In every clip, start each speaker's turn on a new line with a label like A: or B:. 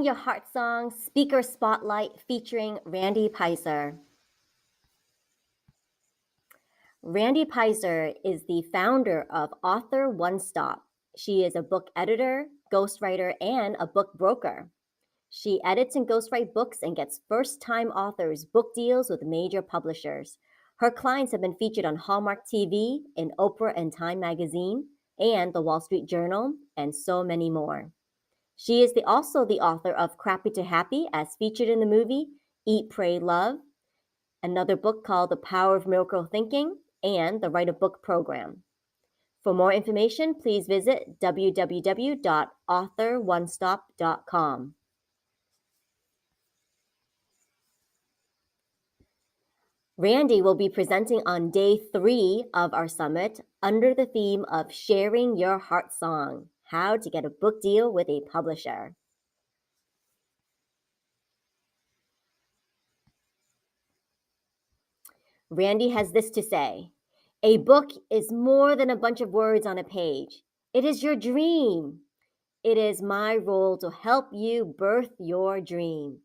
A: Sing Your Heart Song Speaker Spotlight featuring Randy Peyser. Randy Peyser is the founder of Author One Stop. She is a book editor, ghostwriter, and a book broker. She edits and ghostwrites books and gets first-time authors book deals with major publishers. Her clients have been featured on Hallmark TV, in Oprah and Time Magazine, and the Wall Street Journal, and so many more. She is also the author of Crappy to Happy, as featured in the movie Eat, Pray, Love, another book called The Power of Miracle Thinking, and the Write a Book program. For more information, please visit www.authoronestop.com. Randy will be presenting on day 3 of our summit under the theme of Sharing Your Heart Song, how to get a book deal with a publisher. Randy has this to say: a book is more than a bunch of words on a page. It is your dream. It is my role to help you birth your dream.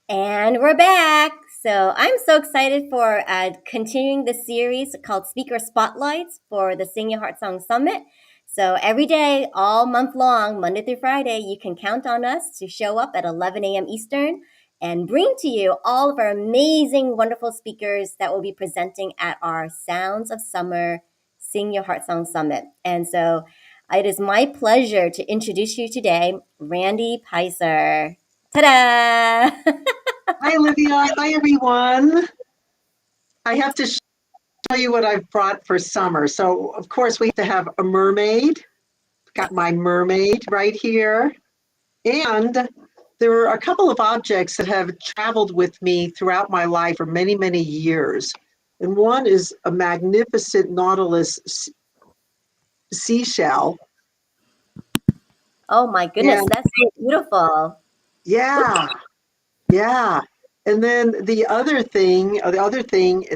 A: And we're back. So I'm so excited for continuing the series called Speaker Spotlights for the Sing Your Heart Song Summit. So every day, all month long, Monday through Friday, you can count on us to show up at 11 a.m. Eastern and bring to you all of our amazing, wonderful speakers that will be presenting at our Sounds of Summer Sing Your Heart Song Summit. And so it is my pleasure to introduce you today, Randy Peyser. Ta-da!
B: Hi, Olivia. Hi, everyone. I have to show you what I've brought for summer. So, of course, we have to have a mermaid. Got my mermaid right here. And there are a couple of objects that have traveled with me throughout my life for many, many years. And one is a magnificent Nautilus seashell.
A: Oh my goodness, that's so beautiful.
B: Yeah. Yeah. And then the other thing,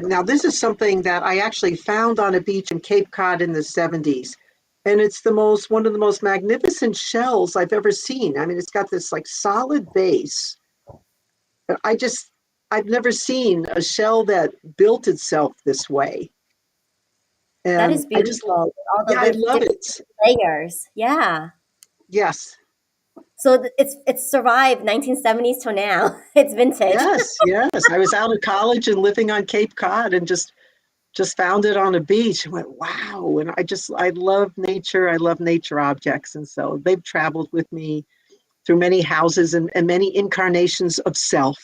B: now this is something that I actually found on a beach in Cape Cod in the 70s. And it's one of the most magnificent shells I've ever seen. I mean, it's got this like solid base. I've never seen a shell that built itself this way. And
A: that is beautiful.
B: I love it.
A: Layers. Yeah.
B: Yes.
A: So it's survived 1970s till now. It's vintage.
B: Yes. I was out of college and living on Cape Cod and just found it on a beach and went, wow. And I love nature. I love nature objects. And so they've traveled with me through many houses and many incarnations of self.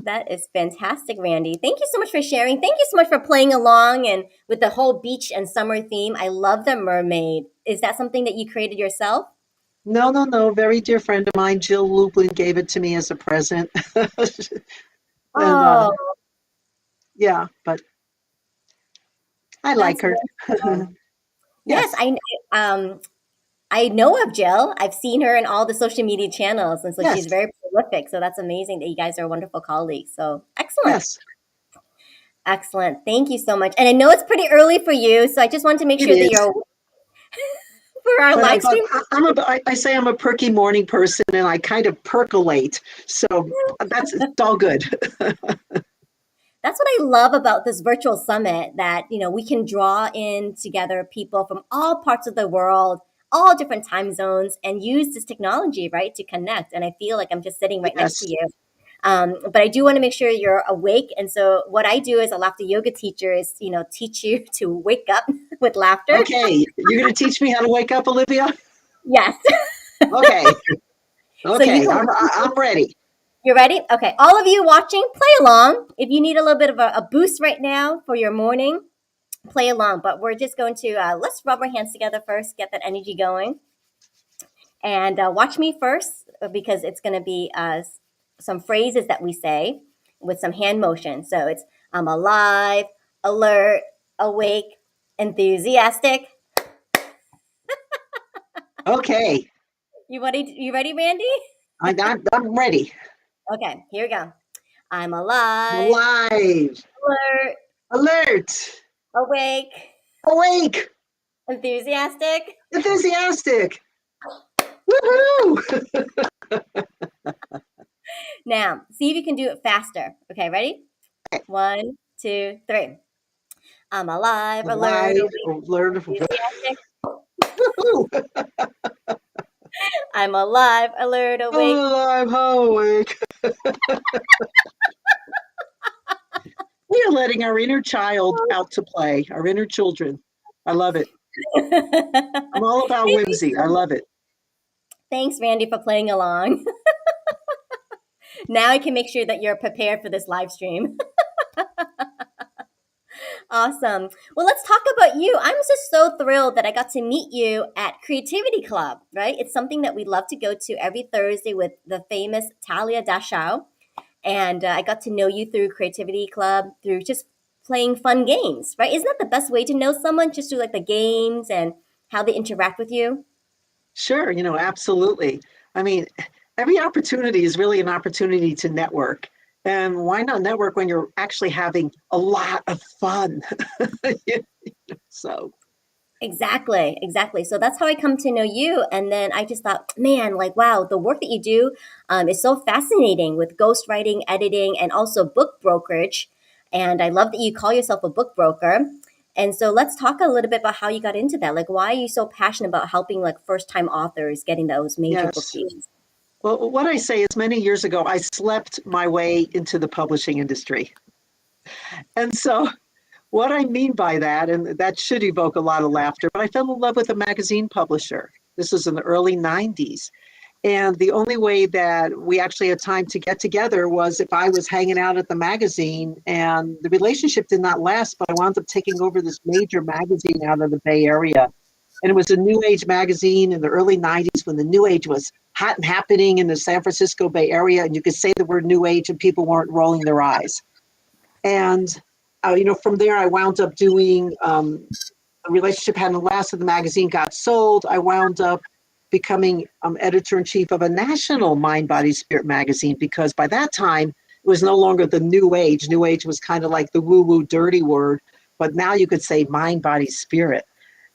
A: That is fantastic, Randy. Thank you so much for sharing. Thank you so much for playing along and with the whole beach and summer theme. I love the mermaid. Is that something that you created yourself?
B: No. Very dear friend of mine, Jill Lublin, gave it to me as a present.
A: Oh.
B: Yeah, but I like her.
A: Yes, I know of Jill. I've seen her in all the social media channels, and so she's very prolific. So that's amazing that you guys are wonderful colleagues. So excellent.
B: Yes.
A: Excellent. Thank you so much. And I know it's pretty early for you, so I just want to make sure that you're for our live stream.
B: I say I'm a perky morning person, and I kind of percolate. So it's all good.
A: That's what I love about this virtual summit, that, we can draw in together people from all parts of the world, all different time zones, and use this technology, right, to connect. And I feel like I'm just sitting right next to you. But I do want to make sure you're awake. And so what I do as a laughter yoga teacher is, teach you to wake up with laughter.
B: Okay. You're going to teach me how to wake up, Olivia?
A: Yes.
B: Okay. Okay. I'm ready.
A: You're ready? Okay. All of you watching, play along. If you need a little bit of a boost right now for your morning, play along. But we're just going to, let's rub our hands together first, get that energy going. And watch me first, because it's going to be some phrases that we say with some hand motion. So it's I'm alive, alert, awake, enthusiastic.
B: Okay.
A: You ready, Randy?
B: I'm ready.
A: Okay, here we go. I'm alive,
B: Alive,
A: alert,
B: alert,
A: awake,
B: awake,
A: enthusiastic.
B: enthusiastic. Woohoo!
A: Now, see if you can do it faster. Okay, ready? 1, 2, 3. I'm alive, alert,
B: Alive,
A: awake,
B: alert.
A: enthusiastic.
B: Woohoo!
A: I'm alive, alert, awake.
B: Alive, awake. We are letting our inner child out to play, our inner children. I love it. I'm all about whimsy. I love it.
A: Thanks, Randy, for playing along. Now I can make sure that you're prepared for this live stream. Awesome. Well, let's talk about you. I'm just so thrilled that I got to meet you at Creativity Club, right? It's something that we love to go to every Thursday with the famous Talia Dashau. And I got to know you through Creativity Club, through just playing fun games, right? Isn't that the best way to know someone? Just through like the games and how they interact with you?
B: Sure, absolutely. I mean, every opportunity is really an opportunity to network. And why not network when you're actually having a lot of fun? So,
A: Exactly, exactly. So that's how I come to know you. And then I just thought, man, like, wow, the work that you do is so fascinating with ghostwriting, editing, and also book brokerage. And I love that you call yourself a book broker. And so let's talk a little bit about how you got into that. Like, why are you so passionate about helping like first time authors getting those major book
B: yes.
A: deals?
B: Well, what I say is many years ago, I slept my way into the publishing industry. And so, what I mean by that, and that should evoke a lot of laughter, but I fell in love with a magazine publisher. This was in the early 90s. And the only way that we actually had time to get together was if I was hanging out at the magazine, and the relationship did not last, but I wound up taking over this major magazine out of the Bay Area. And it was a new age magazine in the early 90s when the new age was hot and happening in the San Francisco Bay Area. And you could say the word new age and people weren't rolling their eyes. And, from there, I wound up doing a relationship hadn't lasted. The magazine got sold. I wound up becoming editor in chief of a national mind, body, spirit magazine because by that time it was no longer the new age. New age was kind of like the woo woo dirty word, but now you could say mind, body, spirit.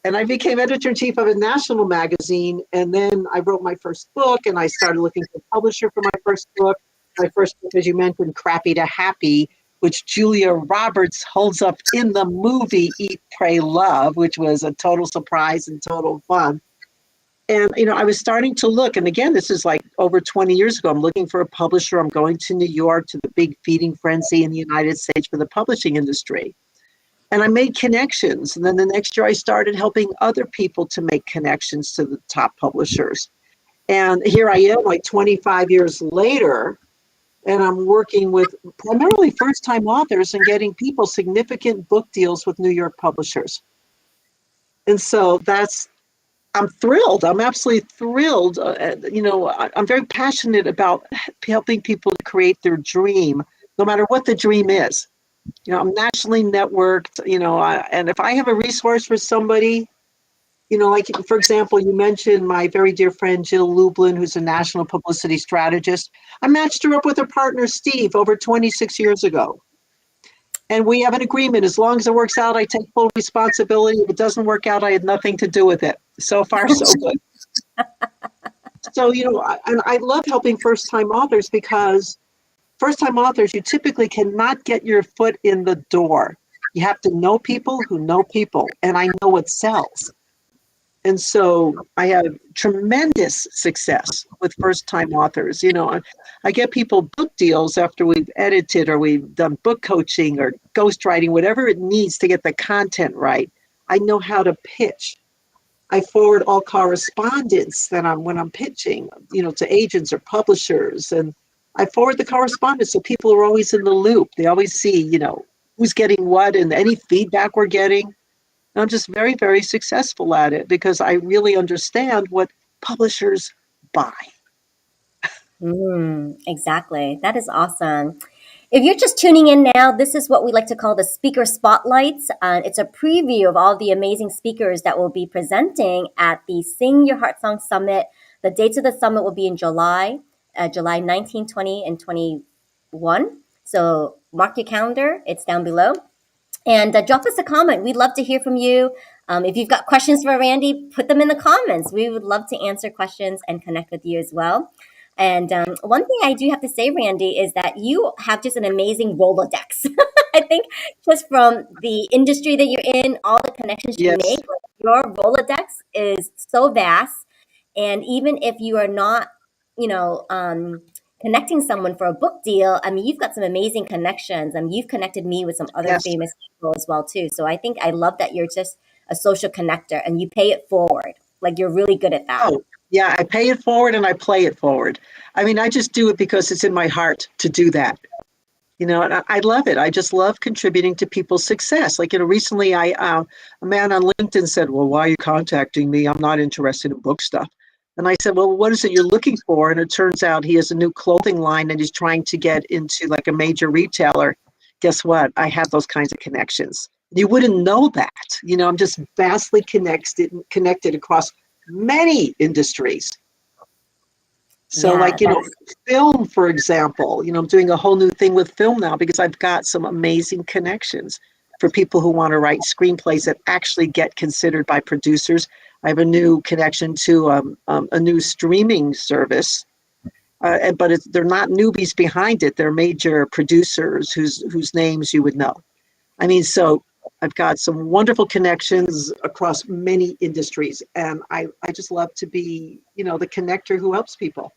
B: And I became editor in chief of a national magazine. And then I wrote my first book and I started looking for a publisher for my first book. My first book, as you mentioned, Crappy to Happy, which Julia Roberts holds up in the movie Eat, Pray, Love, which was a total surprise and total fun. And, I was starting to look, and again, this is like over 20 years ago. I'm looking for a publisher. I'm going to New York to the big feeding frenzy in the United States for the publishing industry. And I made connections. And then the next year I started helping other people to make connections to the top publishers. And here I am, like 25 years later, and I'm working with primarily first-time authors and getting people significant book deals with New York publishers. And so I'm thrilled. I'm absolutely thrilled. I'm very passionate about helping people to create their dream, no matter what the dream is. I'm nationally networked, and if I have a resource for somebody, like, for example, you mentioned my very dear friend, Jill Lublin, who's a national publicity strategist. I matched her up with her partner, Steve, over 26 years ago. And we have an agreement. As long as it works out, I take full responsibility. If it doesn't work out, I had nothing to do with it. So far, so good. So, and I love helping first-time authors because first-time authors, you typically cannot get your foot in the door. You have to know people who know people, and I know what sells. And so I have tremendous success with first-time authors. I get people book deals after we've edited or we've done book coaching or ghostwriting, whatever it needs to get the content right. I know how to pitch. I forward all correspondence when I'm pitching, to agents or publishers. And I forward the correspondence so people are always in the loop. They always see, who's getting what and any feedback we're getting. And I'm just very, very successful at it because I really understand what publishers buy.
A: Exactly. That is awesome. If you're just tuning in now, this is what we like to call the speaker spotlights. It's a preview of all the amazing speakers that will be presenting at the Sing Your Heart Song Summit. The dates of the summit will be in July. July 19, 20, and 21. So mark your calendar. It's down below. And drop us a comment. We'd love to hear from you. If you've got questions for Randy, put them in the comments. We would love to answer questions and connect with you as well. And one thing I do have to say, Randy, is that you have just an amazing Rolodex. I think just from the industry that you're in, all the connections you
B: Yes.
A: make, your Rolodex is so vast. And even if you are not, you know, connecting someone for a book deal, I mean, you've got some amazing connections. I mean, you've connected me with some other
B: Yes.
A: famous people as well too. So I think I love that you're just a social connector and you pay it forward. Like you're really good at that.
B: Oh, yeah, I pay it forward and I play it forward. I mean, I just do it because it's in my heart to do that. You know, and I love it. I just love contributing to people's success. Like, you know, recently a man on LinkedIn said, well, why are you contacting me? I'm not interested in book stuff. And I said, well, what is it you're looking for? And it turns out he has a new clothing line and he's trying to get into like a major retailer. Guess what? I have those kinds of connections. You wouldn't know that. You know, I'm just vastly connected across many industries. So
A: Yeah,
B: like, you know, film, for example, you know, I'm doing a whole new thing with film now because I've got some amazing connections for people who want to write screenplays that actually get considered by producers. I have a new connection to a new streaming service, but they're not newbies behind it. They're major producers whose names you would know. I mean, so I've got some wonderful connections across many industries, and I just love to be, you know, the connector who helps people.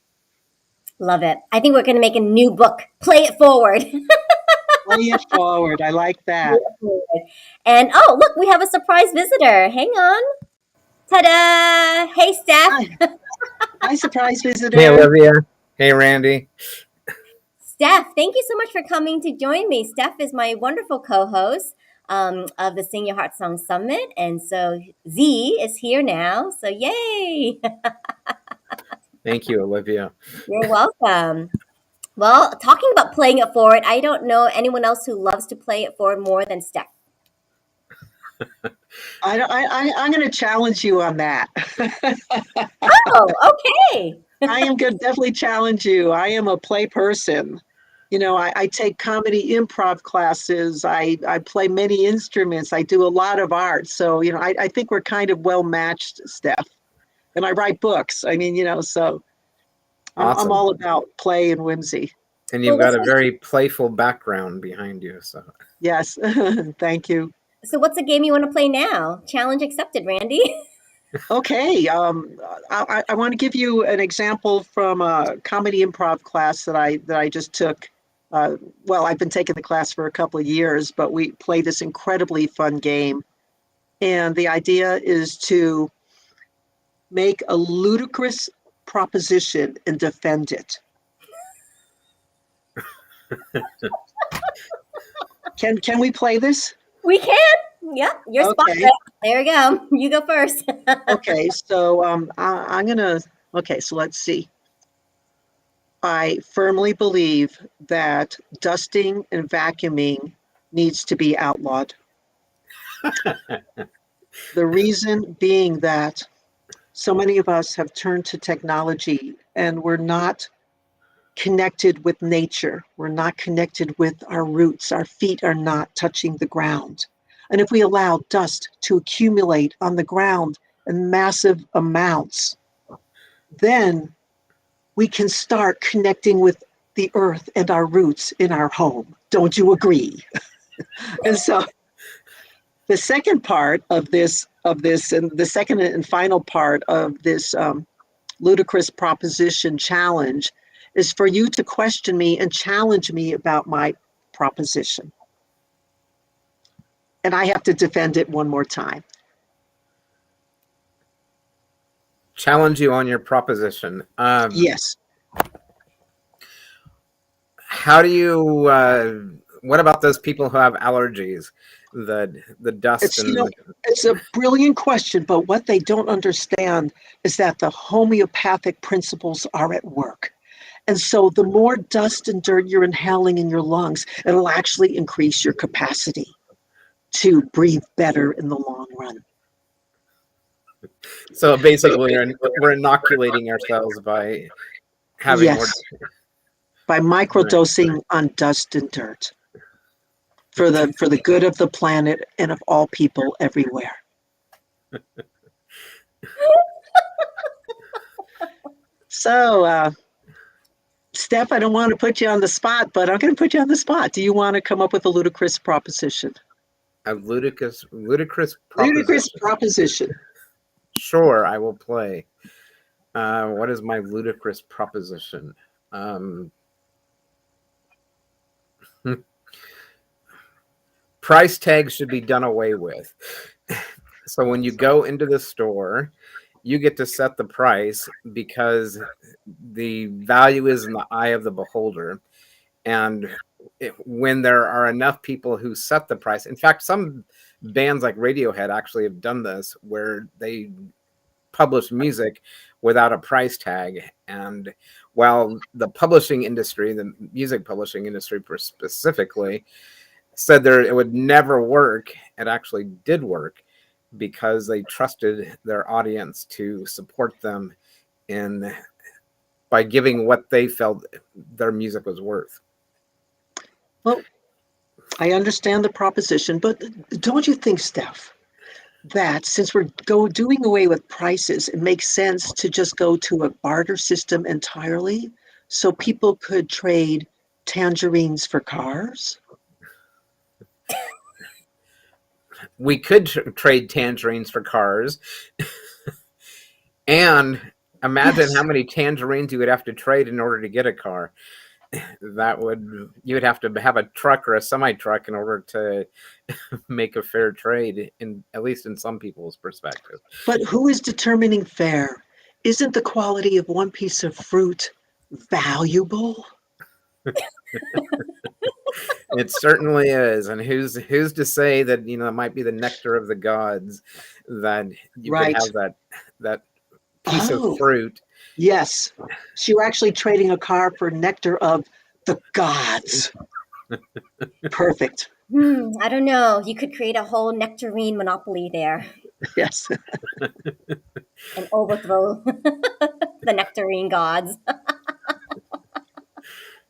A: love it. I think we're going to make a new book. Play it forward.
B: Play it forward. I like that.
A: And oh, look, we have a surprise visitor. Hang on. Ta-da! Hey, Steph.
B: Hi, hi, surprise
C: Hey,
B: visitor.
C: Olivia. Hey, Randy.
A: Steph, thank you so much for coming to join me. Steph is my wonderful co-host of the Sing Your Heart Song Summit. And so Z is here now. So yay!
C: Thank you, Olivia.
A: You're welcome. Well, talking about playing it forward, I don't know anyone else who loves to play it forward more than Steph.
B: I'm going to challenge you on that.
A: Oh, okay.
B: I am going to definitely challenge you. I am a play person. You know, I take comedy improv classes. I play many instruments. I do a lot of art. So, you know, I think we're kind of well matched, Steph. And I write books. I mean, you know, so I'm
C: Awesome.
B: all about play and whimsy.
C: And you've got a very playful background behind you. So
B: Yes. Thank you.
A: So what's the game you want to play now? Challenge accepted, Randy.
B: Okay. I want to give you an example from a comedy improv class that I just took. Well, I've been taking the class for a couple of years, but we play this incredibly fun game. And the idea is to make a ludicrous proposition and defend it. Can we play this?
A: We can. Yep, you're
B: Okay.
A: spot. There we go. You go first.
B: Okay, so I'm gonna. Okay, so let's see. I firmly believe that dusting and vacuuming needs to be outlawed. The reason being that so many of us have turned to technology and we're not connected with nature. We're not connected with our roots. Our feet are not touching the ground. And if we allow dust to accumulate on the ground in massive amounts, then we can start connecting with the earth and our roots in our home. Don't you agree? And so the second part of this, and the second and final part of this ludicrous proposition challenge is for you to question me and challenge me about my proposition. And I have to defend it one more time.
C: challenge you on your proposition.
B: Yes.
C: How do you? What about those people who have allergies? The dust
B: It's,
C: and
B: you know, it's a brilliant question, but what they don't understand is that the homeopathic principles are at work. And so the more dust and dirt you're inhaling in your lungs, it'll actually increase your capacity to breathe better in the long run.
C: so basically we're inoculating ourselves by having
B: Yes, by
C: right.
B: microdosing on dust and dirt for the good of the planet and of all people everywhere. So, Steph, I don't want to put you on the spot, but I'm going to put you on the spot. Do you want to come up with a ludicrous proposition?
C: A ludicrous
B: Ludicrous
C: proposition.
B: proposition.
C: Sure, I will play. What is my ludicrous proposition? Price tags should be done away with. So when you go into the store, you get to set the price because the value is in the eye of the beholder. And when there are enough people who set the price, in fact, some bands like Radiohead actually have done this, where they publish music without a price tag. And while the publishing industry, the music publishing industry specifically, said it would never work, it actually did work because they trusted their audience to support them in by giving what they felt their music was worth.
B: Well, I understand the proposition, but don't you think, Steph, that since we're doing away with prices, it makes sense to just go to a barter system entirely so people could trade tangerines for cars?
C: We could trade tangerines for cars. And imagine
B: Yes.
C: how many tangerines you would have to trade in order to get a car. You would have to have a truck or a semi-truck in order to make a fair trade, at least in some people's perspective.
B: But who is determining fair? Isn't the quality of one piece of fruit valuable?
C: It certainly is. And who's to say that, it might be the nectar of the gods, that you could
B: Right.
C: have that piece of
B: Oh,
C: fruit.
B: yes. So you're actually trading a car for nectar of the gods. Perfect.
A: I don't know. You could create a whole nectarine monopoly there
B: Yes.
A: and overthrow the nectarine gods.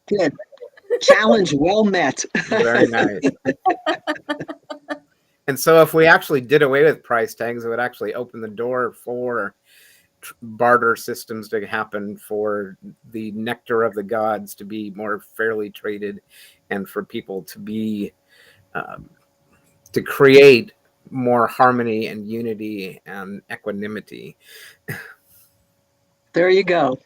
B: Good. Challenge well met.
C: Very nice. And so if we actually did away with price tags, it would actually open the door for barter systems to happen, for the nectar of the gods to be more fairly traded, and for people to be to create more harmony and unity and equanimity.
B: There you go.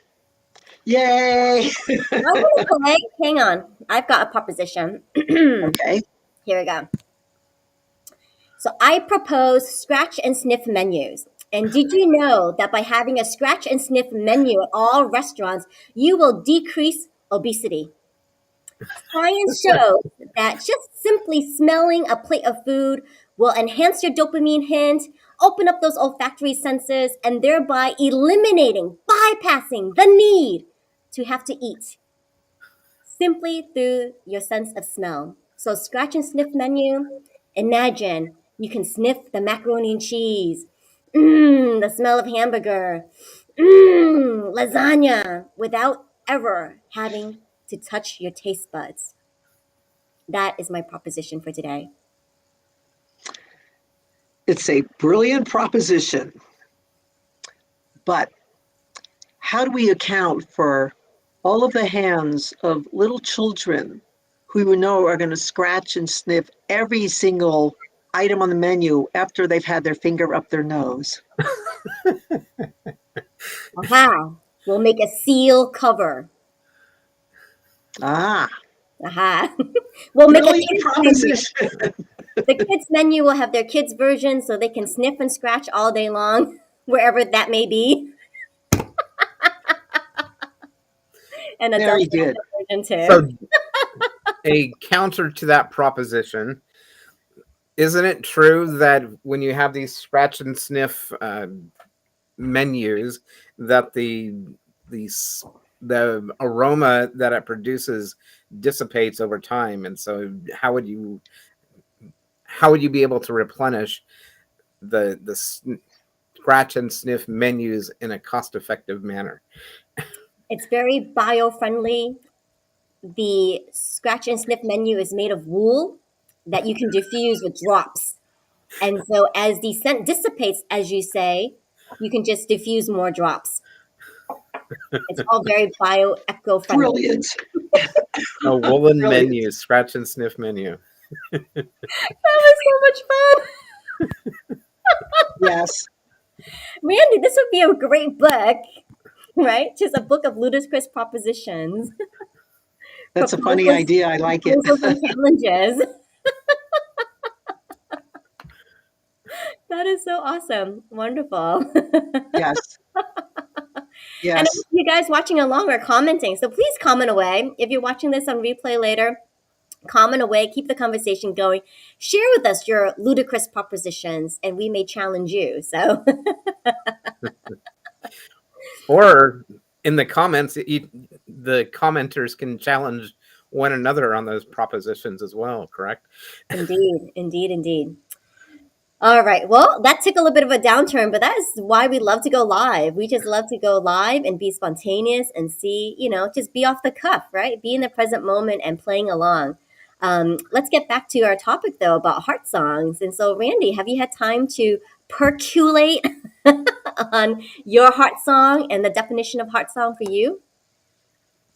B: Yay.
A: I'm gonna play. Hang on. I've got a proposition.
B: Okay.
A: Here we go. So I propose scratch and sniff menus. And did you know that by having a scratch and sniff menu at all restaurants, you will decrease obesity? Science shows that just simply smelling a plate of food will enhance your dopamine hint, open up those olfactory senses, and thereby bypassing the need to have to eat simply through your sense of smell. So, scratch and sniff menu. Imagine you can sniff the macaroni and cheese, the smell of hamburger, lasagna, without ever having to touch your taste buds. That is my proposition for today.
B: It's a brilliant proposition. But how do we account for all of the hands of little children who we know are going to scratch and sniff every single item on the menu after they've had their finger up their nose?
A: Aha! We'll make a seal cover.
B: Ah,
A: Aha! We'll make a
B: brilliant
A: kids
B: proposition.
A: menu. The kids menu will have their kids version so they can sniff and scratch all day long, wherever that may be. And
B: Very
A: adults
B: good.
A: version too.
C: So a counter to that proposition, isn't it true that when you have these scratch and sniff menus, that the aroma that it produces dissipates over time? And so how would you be able to replenish the scratch and sniff menus in a cost-effective manner?
A: It's very bio-friendly. The scratch and sniff menu is made of wool that you can diffuse with drops. And so as the scent dissipates, as you say, you can just diffuse more drops. It's all very eco-friendly.
B: Brilliant.
C: A woolen
B: Brilliant.
C: menu, scratch and sniff menu.
A: That was so much fun.
B: Yes.
A: Randy, this would be a great book, right? Just a book of ludicrous propositions,
B: That's a funny idea. I like it.
A: proposals and challenges. That is so awesome. Wonderful.
B: Yes.
A: And
B: Yes.
A: you guys watching along are commenting. So please comment away. If you're watching this on replay later, comment away. Keep the conversation going. Share with us your ludicrous propositions, and we may challenge you. So,
C: Or in the comments, the commenters can challenge one another on those propositions as well, correct?
A: indeed, indeed, indeed. All right. Well, that took a little bit of a downturn, but that is why we love to go live. We just love to go live and be spontaneous and see, just be off the cuff, right? Be in the present moment and playing along. Let's get back to our topic, though, about heart songs. And so, Randy, have you had time to percolate on your heart song and the definition of heart song for you?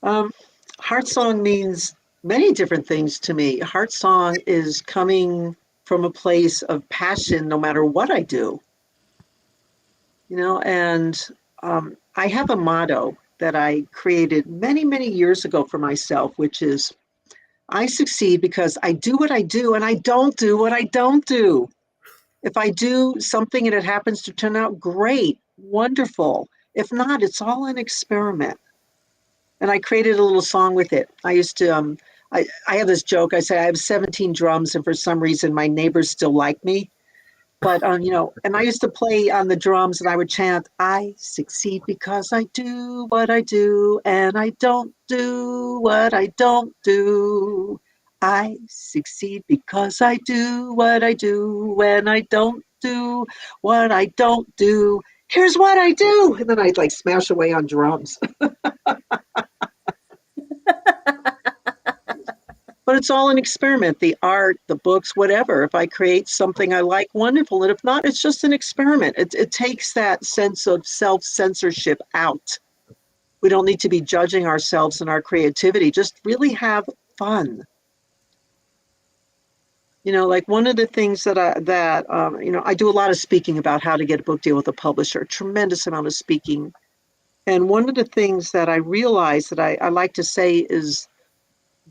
B: Heart song means many different things to me. Heart song is coming from a place of passion no matter what I do. And I have a motto that I created many, many years ago for myself, which is I succeed because I do what I do and I don't do what I don't do. If I do something and it happens to turn out great, wonderful. If not, it's all an experiment. And I created a little song with it. I used to, I have this joke. I say I have 17 drums, and for some reason, my neighbors still like me. But, and I used to play on the drums, and I would chant, I succeed because I do what I do, and I don't do what I don't do. I succeed because I do what I do, and I don't do what I don't do. Here's what I do. And then I'd like smash away on drums. But it's all an experiment, the art, the books, whatever. If I create something I like, wonderful. And if not, it's just an experiment. It takes that sense of self-censorship out. We don't need to be judging ourselves and our creativity. Just really have fun. Like one of the things that I do a lot of speaking about how to get a book deal with a publisher, a tremendous amount of speaking. And one of the things that I realize that I like to say is,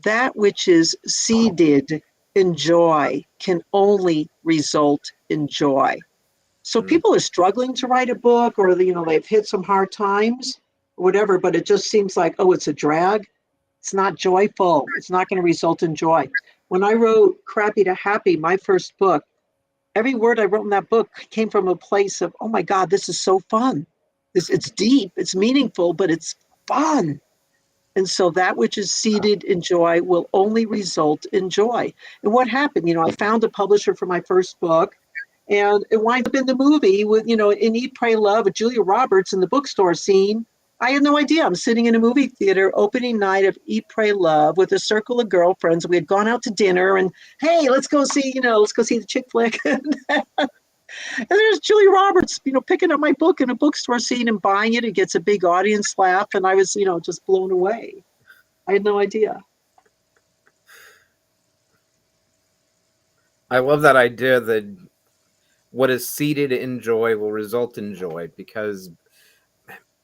B: that which is seeded in joy can only result in joy. So people are struggling to write a book, or they've hit some hard times or whatever, but it just seems like, oh, it's a drag. It's not joyful. It's not going to result in joy. When I wrote Crappy to Happy, my first book, every word I wrote in that book came from a place of, oh my God, this is so fun. It's deep, it's meaningful, but it's fun. And so that which is seeded in joy will only result in joy. And what happened? I found a publisher for my first book, and it winds up in the movie with, in Eat, Pray, Love with Julia Roberts in the bookstore scene. I had no idea. I'm sitting in a movie theater opening night of Eat, Pray, Love with a circle of girlfriends. We had gone out to dinner and, hey, let's go see the chick flick. And there's Julia Roberts, picking up my book in a bookstore scene and buying it. It gets a big audience laugh. And I was, just blown away. I had no idea.
C: I love that idea that what is seeded in joy will result in joy, because,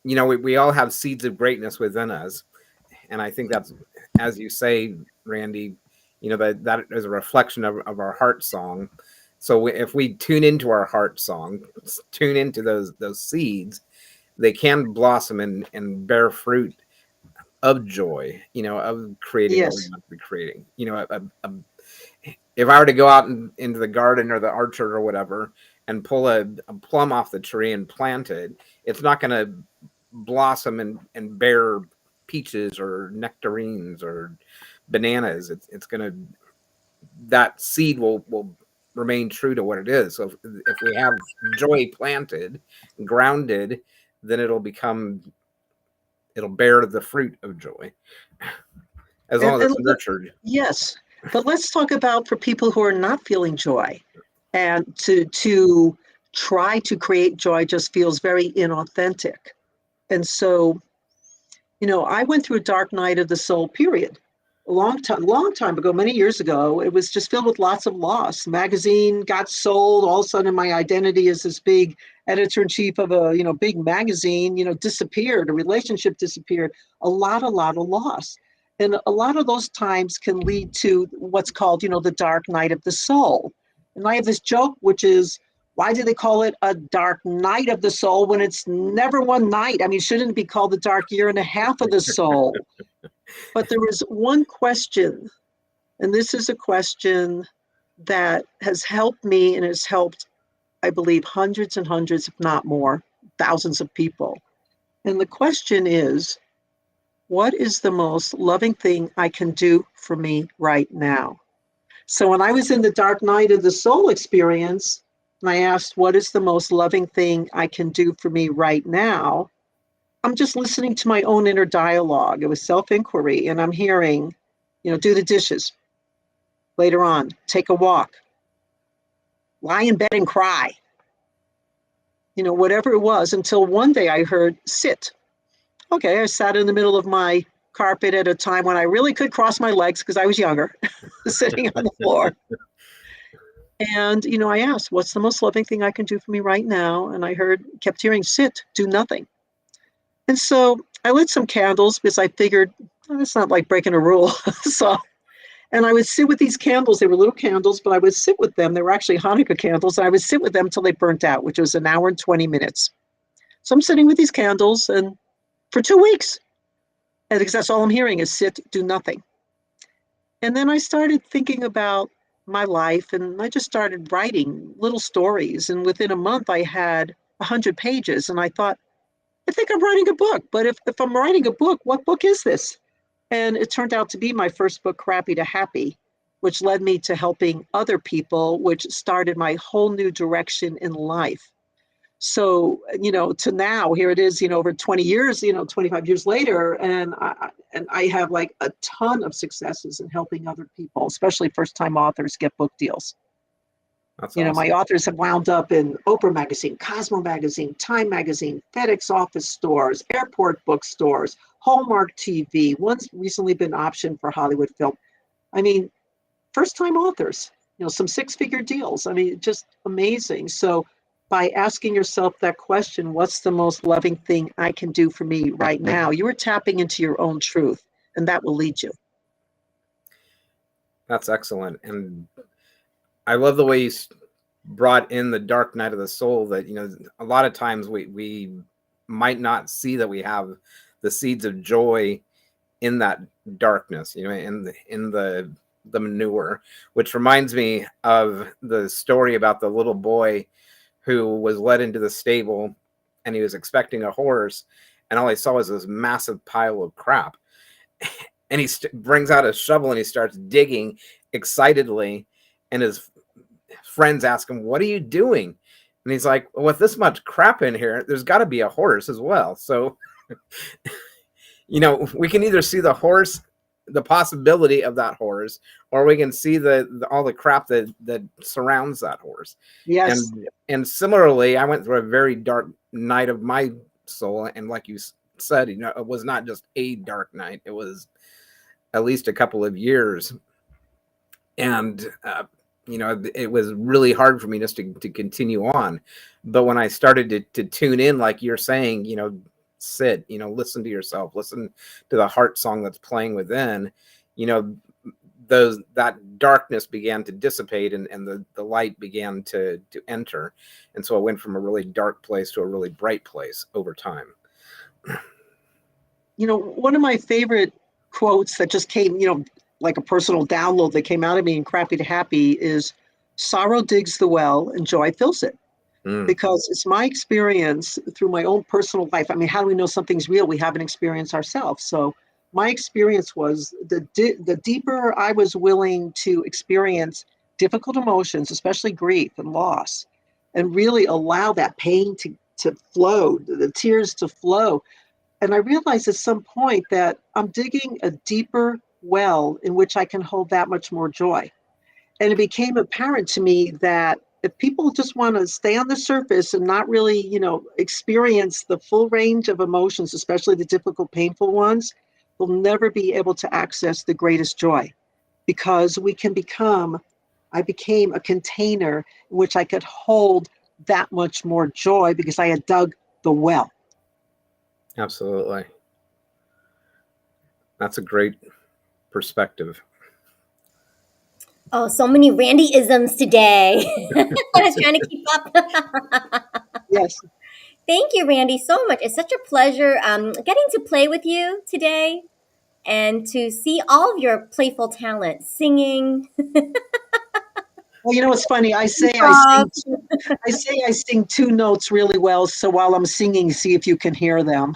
C: we all have seeds of greatness within us. And I think that's, as you say, Randy, that is a reflection of our heart song. So if we tune into our heart song, tune into those seeds, they can blossom and bear fruit of joy, of creating what we
B: Yes.
C: want to be creating. If I were to go out into the garden or the orchard or whatever and pull a plum off the tree and plant it, it's not going to blossom and bear peaches or nectarines or bananas. It's going to, that seed will remain true to what it is. So if we have joy planted, grounded, then it'll become it'll bear the fruit of joy as long as it's nurtured.
B: Yes, but let's talk about for people who are not feeling joy, and to try to create joy just feels very inauthentic. And so, I went through a dark night of the soul period. A long time ago, many years ago. It was just filled with lots of loss. Magazine got sold. All of a sudden, my identity as this big editor-in-chief of a big magazine, disappeared. A relationship disappeared. A lot of loss. And a lot of those times can lead to what's called, the dark night of the soul. And I have this joke, which is, why do they call it a dark night of the soul when it's never one night? I mean, shouldn't it be called the dark year and a half of the soul? But there was one question, and this is a question that has helped me and has helped, I believe, hundreds and hundreds, if not more, thousands of people. And the question is, what is the most loving thing I can do for me right now? So when I was in the dark night of the soul experience, and I asked, what is the most loving thing I can do for me right now? I'm just listening to my own inner dialogue. It was self-inquiry, and I'm hearing, do the dishes. Later on, take a walk. Lie in bed and cry. Whatever it was, until one day I heard, sit. Okay, I sat in the middle of my carpet at a time when I really could cross my legs because I was younger, sitting on the floor. And, I asked, what's the most loving thing I can do for me right now? And I kept hearing, sit, do nothing. And so I lit some candles because I figured, it's not like breaking a rule. And I would sit with these candles. They were little candles, but I would sit with them. They were actually Hanukkah candles. And I would sit with them until they burnt out, which was an hour and 20 minutes. So I'm sitting with these candles and for 2 weeks. And because that's all I'm hearing is sit, do nothing. And then I started thinking about my life, and I just started writing little stories. And within a month, I had 100 pages. And I thought, I think I'm writing a book. But if I'm writing a book, what book is this? And it turned out to be my first book, Crappy to Happy, which led me to helping other people, which started my whole new direction in life. So, to now, here it is, over 20 years, 25 years later, and I have like a ton of successes in helping other people, especially first-time authors, get book deals.
C: That's awesome.
B: My authors have wound up in Oprah Magazine, Cosmo Magazine, Time Magazine, FedEx office stores, airport bookstores, Hallmark TV. One's recently been optioned for Hollywood film. I mean, first-time authors, some six-figure deals. I mean, just amazing. So by asking yourself that question, what's the most loving thing I can do for me right now? You are tapping into your own truth, and that will lead you.
C: That's excellent. And I love the way you brought in the dark night of the soul, that, a lot of times we might not see that we have the seeds of joy in that darkness, in the manure, which reminds me of the story about the little boy who was led into the stable, and he was expecting a horse, and all he saw was this massive pile of crap. And he brings out a shovel and he starts digging excitedly, and his friends ask him, "What are you doing?" And he's like, "Well, with this much crap in here, there's got to be a horse as well." So, we can either see the horse, the possibility of that horse, or we can see all the crap that surrounds that horse.
B: Yes.
C: And similarly, I went through a very dark night of my soul, and like you said, it was not just a dark night; it was at least a couple of years, and it was really hard for me just to continue on. But when I started to tune in, like you're saying, sit, listen to yourself, listen to the heart song that's playing within, that darkness began to dissipate, and the light began to enter. And so I went from a really dark place to a really bright place over time.
B: One of my favorite quotes that just came, like a personal download that came out of me in Crappy to Happy is, sorrow digs the well and joy fills it. Because it's my experience through my own personal life. I mean, how do we know something's real? We haven't experienced ourselves. So my experience was the deeper I was willing to experience difficult emotions, especially grief and loss, and really allow that pain to flow, the tears to flow, And I realized at some point that I'm digging a deeper well in which I can hold that much more joy. And it became apparent to me that if people just want to stay on the surface and not really, experience the full range of emotions, especially the difficult, painful ones, they'll never be able to access the greatest joy because I became a container in which I could hold that much more joy because I had dug the well.
C: Absolutely. That's a great perspective.
A: Oh, so many Randy-isms today. I was trying to keep up.
B: Yes.
A: Thank you, Randy, so much. It's such a pleasure getting to play with you today and to see all of your playful talent, singing.
B: Well, it's funny.
A: Improv.
B: I sing two notes really well. So while I'm singing, see if you can hear them.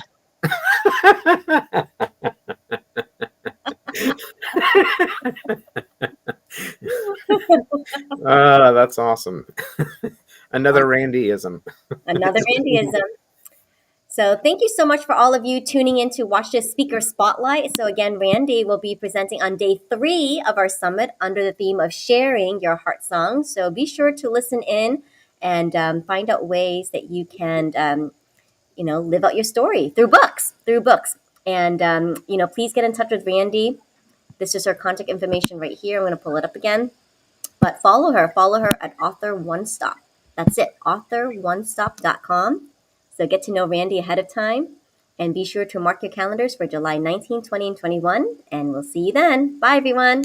C: That's awesome. Another Randyism.
A: Another Randyism. So thank you so much for all of you tuning in to watch this speaker spotlight. So again, Randy will be presenting on day 3 of our summit under the theme of sharing your heart songs. So be sure to listen in and find out ways that you can, live out your story through books. And, please get in touch with Randy. This is her contact information right here. I'm going to pull it up again. But follow her at Author One Stop. That's it, author1stop.com. So get to know Randy ahead of time. And be sure to mark your calendars for July 19, 20, and 21. And we'll see you then. Bye, everyone.